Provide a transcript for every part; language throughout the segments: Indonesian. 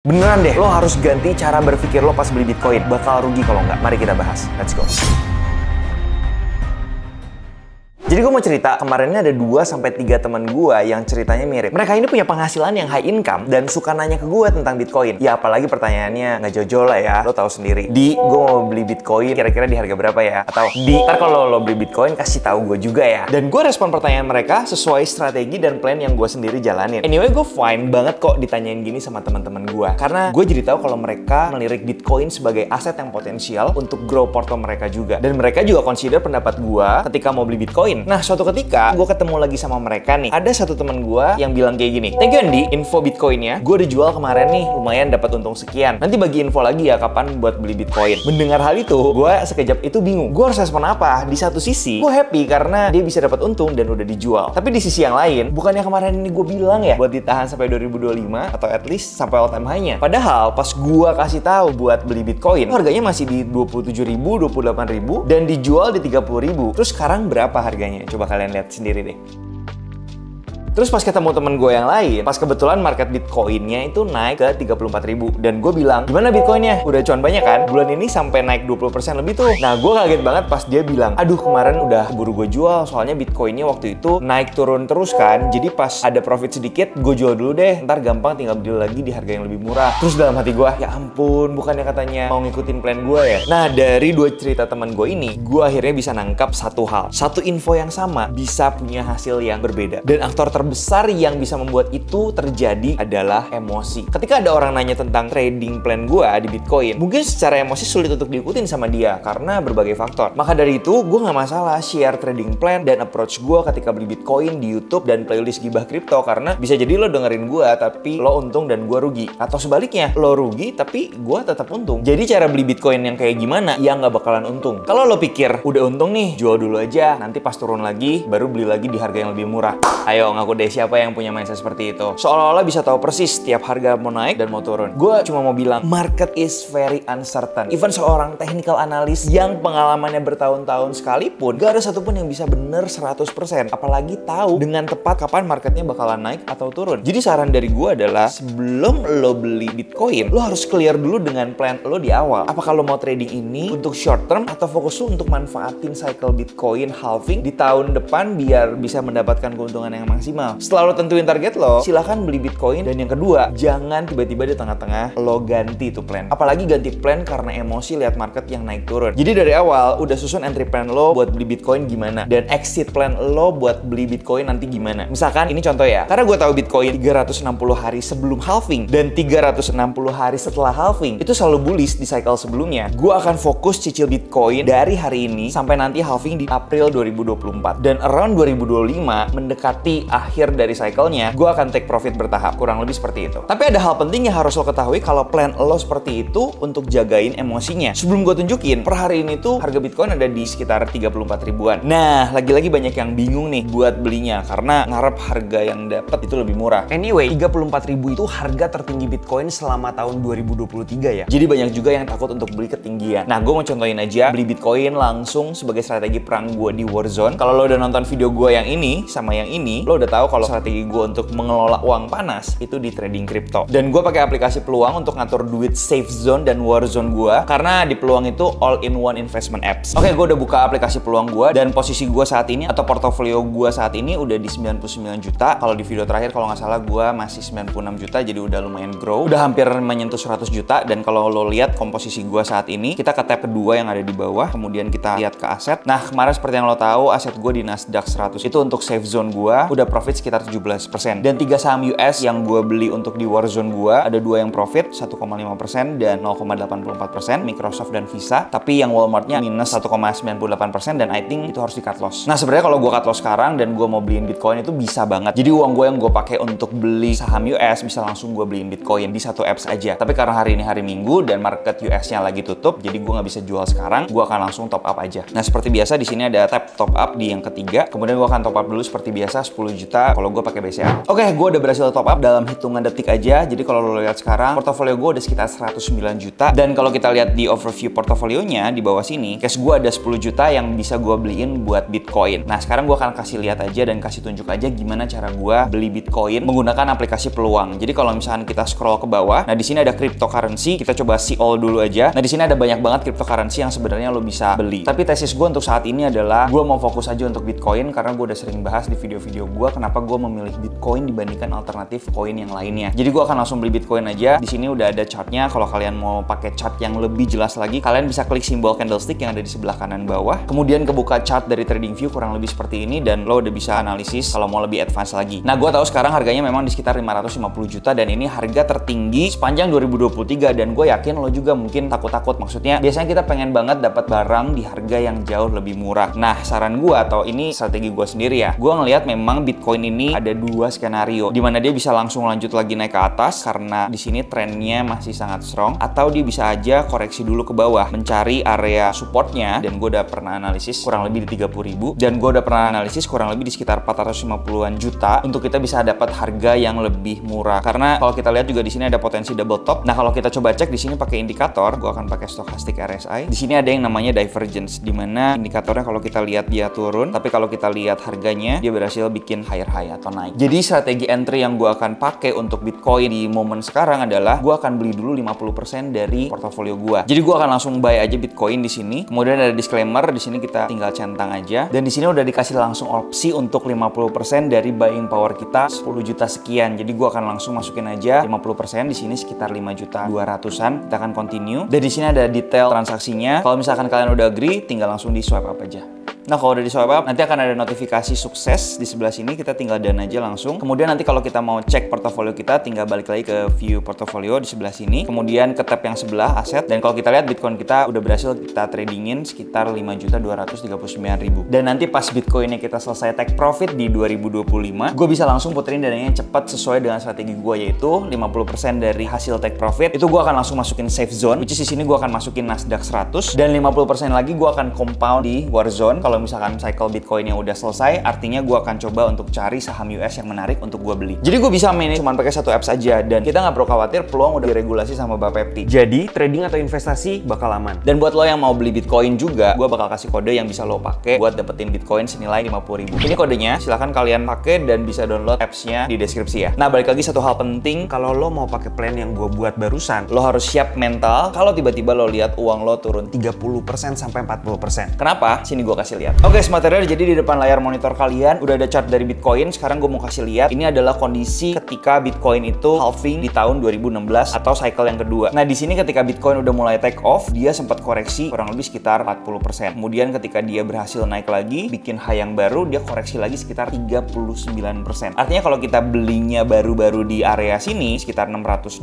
Beneran deh, lo harus ganti cara berpikir lo pas beli Bitcoin. Bakal rugi kalau nggak. Mari kita bahas. Let's go. Jadi gue mau cerita, kemarin ini ada 2-3 teman gue yang ceritanya mirip. Mereka ini punya penghasilan yang high income dan suka nanya ke gue tentang Bitcoin. Ya apalagi pertanyaannya nggak jojol lah ya, lo tahu sendiri. Gue mau beli Bitcoin, kira-kira di harga berapa ya? Atau ntar kalau lo beli Bitcoin kasih tahu gue juga ya. Dan gue respon pertanyaan mereka sesuai strategi dan plan yang gue sendiri jalanin. Anyway, gue fine banget kok ditanyain gini sama teman-teman gue. Karena gue jadi tahu kalau mereka melirik Bitcoin sebagai aset yang potensial untuk grow porto mereka juga. Dan mereka juga consider pendapat gue ketika mau beli Bitcoin. Nah, suatu ketika gue ketemu lagi sama mereka nih. Ada satu temen gue yang bilang kayak gini, "Thank you Andi, info Bitcoinnya gue udah jual kemarin nih, lumayan dapat untung sekian. Nanti bagi info lagi ya kapan buat beli Bitcoin." Mendengar hal itu, gue sekejap itu bingung. Gue harus respon apa? Di satu sisi, gue happy karena dia bisa dapat untung dan udah dijual. Tapi di sisi yang lain, bukannya kemarin ini gue bilang ya buat ditahan sampai 2025 atau at least sampai all time high-nya. Padahal pas gue kasih tahu buat beli Bitcoin, harganya masih di 27.000, 28.000 dan dijual di 30.000. Terus sekarang berapa harganya? Coba kalian lihat sendiri deh. Terus pas ketemu temen gue yang lain, pas kebetulan market Bitcoinnya itu naik ke 34.000. Dan gue bilang, "Gimana Bitcoinnya? Udah cuan banyak kan? Bulan ini sampai naik 20% lebih tuh." Nah, gue kaget banget pas dia bilang, "Aduh, kemarin udah buru gue jual, soalnya Bitcoinnya waktu itu naik turun terus kan. Jadi pas ada profit sedikit, gue jual dulu deh. Ntar gampang tinggal beli lagi di harga yang lebih murah." Terus dalam hati gue, ya ampun, bukannya katanya mau ngikutin plan gue ya? Nah, dari 2 cerita teman gue ini, gue akhirnya bisa nangkap satu hal. Satu info yang sama bisa punya hasil yang berbeda. Dan aktor terbesar yang bisa membuat itu terjadi adalah emosi. Ketika ada orang nanya tentang trading plan gue di Bitcoin, mungkin secara emosi sulit untuk diikutin sama dia karena berbagai faktor. Maka dari itu, gue nggak masalah share trading plan dan approach gue ketika beli Bitcoin di YouTube dan playlist Gibah Kripto, karena bisa jadi lo dengerin gue tapi lo untung dan gue rugi. Atau sebaliknya, lo rugi tapi gue tetap untung. Jadi cara beli Bitcoin yang kayak gimana yang nggak bakalan untung. Kalau lo pikir udah untung nih, jual dulu aja, nanti pas turun lagi baru beli lagi di harga yang lebih murah. Ayo ngaku deh, siapa yang punya mindset seperti itu? Seolah-olah bisa tahu persis setiap harga mau naik dan mau turun. Gue cuma mau bilang, market is very uncertain. Even seorang technical analyst yang pengalamannya bertahun-tahun sekalipun, gak ada satupun yang bisa bener 100%. Apalagi tahu dengan tepat kapan marketnya bakalan naik atau turun. Jadi saran dari gue adalah, sebelum lo beli Bitcoin, lo harus clear dulu dengan plan lo di awal. Apakah lo mau trading ini untuk short term atau fokus lo untuk manfaatin cycle Bitcoin halving di tahun depan biar bisa mendapatkan keuntungan yang maksimal. Setelah lo tentuin target lo, silahkan beli Bitcoin. Dan yang kedua, jangan tiba-tiba di tengah-tengah lo ganti tuh plan. Apalagi ganti plan karena emosi lihat market yang naik turun. Jadi dari awal udah susun entry plan lo buat beli Bitcoin gimana, dan exit plan lo buat beli Bitcoin nanti gimana. Misalkan ini contoh ya, karena gue tahu Bitcoin 360 hari sebelum halving dan 360 hari setelah halving itu selalu bullish di cycle sebelumnya. Gue akan fokus cicil Bitcoin dari hari ini sampai nanti halving di April 2024. Dan around 2025 mendekati akhir dari cycle-nya, gue akan take profit bertahap, kurang lebih seperti itu. Tapi ada hal penting yang harus lo ketahui kalau plan lo seperti itu untuk jagain emosinya. Sebelum gue tunjukin, per hari ini tuh harga Bitcoin ada di sekitar 34 ribuan. Nah, lagi-lagi banyak yang bingung nih buat belinya karena ngarep harga yang dapat itu lebih murah. Anyway, 34 ribu itu harga tertinggi Bitcoin selama tahun 2023 ya. Jadi banyak juga yang takut untuk beli ketinggian. Nah, gue mau contohin aja beli Bitcoin langsung sebagai strategi perang gue di Warzone. Kalau lo udah nonton video gue yang ini sama yang ini, lo udah tahu kalau strategi gue untuk mengelola uang panas itu di trading kripto. Dan gue pakai aplikasi Peluang untuk ngatur duit Safe Zone dan Warzone gue, karena di Peluang itu all-in-one investment apps. Oke, gue udah buka aplikasi Peluang gue dan posisi gue saat ini atau portofolio gue saat ini udah di 99 juta. Kalau di video terakhir kalau nggak salah gue masih 96 juta, jadi udah lumayan grow. Udah hampir menyentuh 100 juta. Dan kalau lo lihat komposisi gue saat ini, kita ke tab kedua yang ada di bawah, kemudian kita lihat ke aset. Nah, kemarin seperti yang lo tahu, aset gue di Nasdaq 100 itu untuk Safe Zone gue udah profit sekitar 17%. Dan 3 saham US yang gue beli untuk di Warzone gue, ada 2 yang profit 1,5% dan 0,84%, Microsoft dan Visa. Tapi yang Walmartnya minus 1,98% dan I think itu harus di cut loss. Nah, sebenarnya kalau gue cut loss sekarang dan gue mau beliin Bitcoin itu bisa banget. Jadi uang gue yang gue pakai untuk beli saham US bisa langsung gue beliin Bitcoin di satu apps aja. Tapi karena hari ini hari Minggu dan market US-nya lagi tutup, jadi gue nggak bisa jual sekarang. Gue akan langsung top up aja. Nah, seperti biasa di sini ada tab top up di yang ketiga. Kemudian gue akan top up dulu seperti biasa 10 juta juta kalau gue pakai BCA. Oke, gue udah berhasil top up dalam hitungan detik aja. Jadi kalau lo lihat sekarang, portofolio gue udah sekitar 109 juta. Dan kalau kita lihat di overview portofolionya di bawah sini, cash gue ada 10 juta yang bisa gue beliin buat Bitcoin. Nah, sekarang gue akan kasih lihat aja dan kasih tunjuk aja gimana cara gue beli Bitcoin menggunakan aplikasi Peluang. Jadi kalau misalkan kita scroll ke bawah, nah di sini ada cryptocurrency. Kita coba see all dulu aja. Nah, di sini ada banyak banget cryptocurrency yang sebenarnya lo bisa beli. Tapi tesis gue untuk saat ini adalah gue mau fokus aja untuk Bitcoin karena gue udah sering bahas di video-video gue kenapa gue memilih Bitcoin dibandingkan alternatif koin yang lainnya. Jadi gue akan langsung beli Bitcoin aja. Di sini udah ada chartnya. Kalau kalian mau pakai chart yang lebih jelas lagi, kalian bisa klik simbol candlestick yang ada di sebelah kanan bawah. Kemudian kebuka chart dari TradingView kurang lebih seperti ini dan lo udah bisa analisis kalau mau lebih advance lagi. Nah, gue tahu sekarang harganya memang di sekitar 550 juta dan ini harga tertinggi sepanjang 2023 dan gue yakin lo juga mungkin takut-takut. Maksudnya biasanya kita pengen banget dapat barang di harga yang jauh lebih murah. Nah, saran gue atau ini strategi gue sendiri ya, gue ngelihat memang Bitcoin ini ada dua skenario di mana dia bisa langsung lanjut lagi naik ke atas karena di sini trennya masih sangat strong, atau dia bisa aja koreksi dulu ke bawah mencari area supportnya. Dan gue udah pernah analisis kurang lebih di 30.000 dan gue udah pernah analisis kurang lebih di sekitar 450-an juta untuk kita bisa dapat harga yang lebih murah. Karena kalau kita lihat juga di sini ada potensi double top. Nah, kalau kita coba cek di sini pakai indikator, gue akan pakai stochastic RSI. Di sini ada yang namanya divergence, di mana indikatornya kalau kita lihat dia turun, tapi kalau kita lihat harganya dia berhasil bikin higher high atau naik. Jadi strategi entry yang gue akan pakai untuk Bitcoin di momen sekarang adalah gue akan beli dulu 50% dari portofolio gue. Jadi gue akan langsung buy aja Bitcoin di sini. Kemudian ada disclaimer di sini, kita tinggal centang aja. Dan di sini udah dikasih langsung opsi untuk 50% dari buying power kita 10 juta sekian. Jadi gue akan langsung masukin aja 50%, di sini sekitar 5 juta 200-an. Kita akan continue. Dan di sini ada detail transaksinya. Kalau misalkan kalian udah agree, tinggal langsung di swipe up aja. Nah, kalau udah di swipe up, nanti akan ada notifikasi sukses di sebelah sini. Kita tinggal done aja langsung. Kemudian nanti kalau kita mau cek portofolio kita, tinggal balik lagi ke view portofolio di sebelah sini. Kemudian ke tab yang sebelah aset. Dan kalau kita lihat Bitcoin kita udah berhasil kita tradingin sekitar 5.239.000. Dan nanti pas Bitcoinnya kita selesai take profit di 2025, gue bisa langsung puterin dananya cepat sesuai dengan strategi gue, yaitu 50% dari hasil take profit itu gue akan langsung masukin safe zone, which is di sini gue akan masukin Nasdaq 100, dan 50% lagi gue akan compound di war zone. Kalau misalkan cycle Bitcoin yang udah selesai, artinya gue akan coba untuk cari saham US yang menarik untuk gue beli. Jadi gue bisa mainin cuma pakai satu apps aja, dan kita nggak perlu khawatir Peluang udah diregulasi sama Bapepti. Jadi trading atau investasi bakal aman. Dan buat lo yang mau beli Bitcoin juga, gue bakal kasih kode yang bisa lo pakai buat dapetin Bitcoin senilai 50.000. Ini kodenya, silahkan kalian pakai dan bisa download appsnya di deskripsi ya. Nah, balik lagi satu hal penting, kalau lo mau pakai plan yang gue buat barusan, lo harus siap mental kalau tiba-tiba lo lihat uang lo turun 30% sampai 40%. Kenapa? Sini gue kasih lihat. Oke, Smart Trader, jadi di depan layar monitor kalian udah ada chart dari Bitcoin. Sekarang gue mau kasih lihat, ini adalah kondisi ketika Bitcoin itu halving di tahun 2016 atau cycle yang kedua. Nah, di sini ketika Bitcoin udah mulai take off, dia sempat koreksi kurang lebih sekitar 40%. Kemudian ketika dia berhasil naik lagi, bikin high yang baru, dia koreksi lagi sekitar 39%. Artinya kalau kita belinya baru-baru di area sini sekitar $600,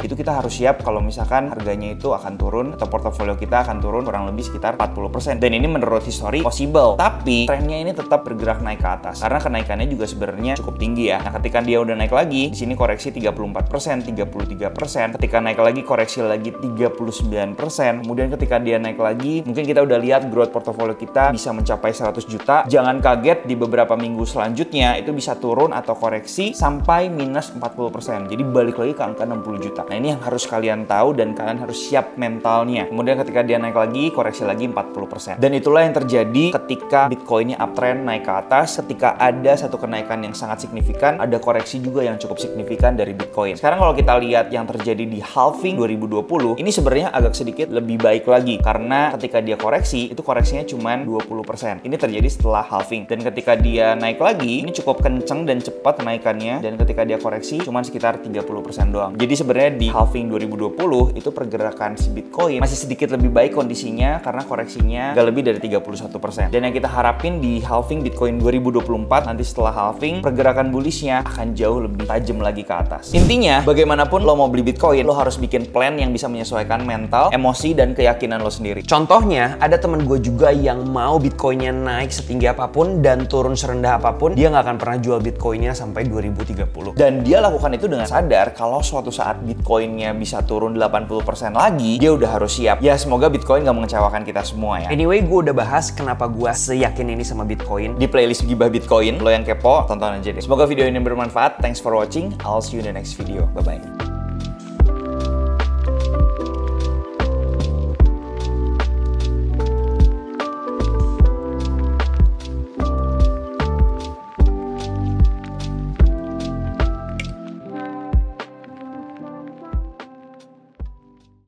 itu kita harus siap kalau misalkan harganya itu akan turun atau portofolio kita akan turun kurang lebih sekitar 40%. Dan ini menurut histori possible, tapi trennya ini tetap bergerak naik ke atas karena kenaikannya juga sebenarnya cukup tinggi ya. Nah, ketika dia udah naik lagi, di sini koreksi 34%, 33%. Ketika naik lagi koreksi lagi 39%. Kemudian ketika dia naik lagi, mungkin kita udah lihat growth portofolio kita bisa mencapai 100 juta. Jangan kaget di beberapa minggu selanjutnya itu bisa turun atau koreksi sampai minus 40%. Jadi balik lagi ke angka 60 juta. Nah, ini yang harus kalian tahu dan kalian harus siap mentalnya. Kemudian ketika dia naik lagi, koreksi lagi 40%. Dan itulah yang terjadi ketika Bitcoinnya uptrend naik ke atas. Ketika ada satu kenaikan yang sangat signifikan, ada koreksi juga yang cukup signifikan dari Bitcoin. Sekarang kalau kita lihat yang terjadi di halving 2020, ini sebenarnya agak sedikit lebih baik lagi karena ketika dia koreksi, itu koreksinya cuma 20%. Ini terjadi setelah halving. Dan ketika dia naik lagi, ini cukup kenceng dan cepat kenaikannya. Dan ketika dia koreksi, cuma sekitar 30% doang. Jadi sebenarnya di halving 2020, itu pergerakan si Bitcoin masih sedikit lebih baik kondisinya karena koreksinya gak lebih dari 31%. Dan yang kita harapin di halving Bitcoin 2024, nanti setelah halving, pergerakan bullishnya akan jauh lebih tajam lagi ke atas. Intinya, bagaimanapun lo mau beli Bitcoin, lo harus bikin plan yang bisa menyesuaikan mental, emosi, dan keyakinan lo sendiri. Contohnya, ada temen gue juga yang mau Bitcoinnya naik setinggi apapun dan turun serendah apapun, dia nggak akan pernah jual Bitcoinnya sampai 2030. Dan dia lakukan itu dengan sadar kalau suatu saat Bitcoinnya bisa turun 80% lagi, dia udah harus siap. Ya, semoga Bitcoin nggak mengecewakan kita semua ya. Anyway, gue udah bahas kenapa gue seyakin ini sama Bitcoin. Di playlist Gibah Bitcoin, lo yang kepo, tonton aja deh. Semoga video ini bermanfaat. Thanks for watching. I'll see you in the next video. Bye-bye.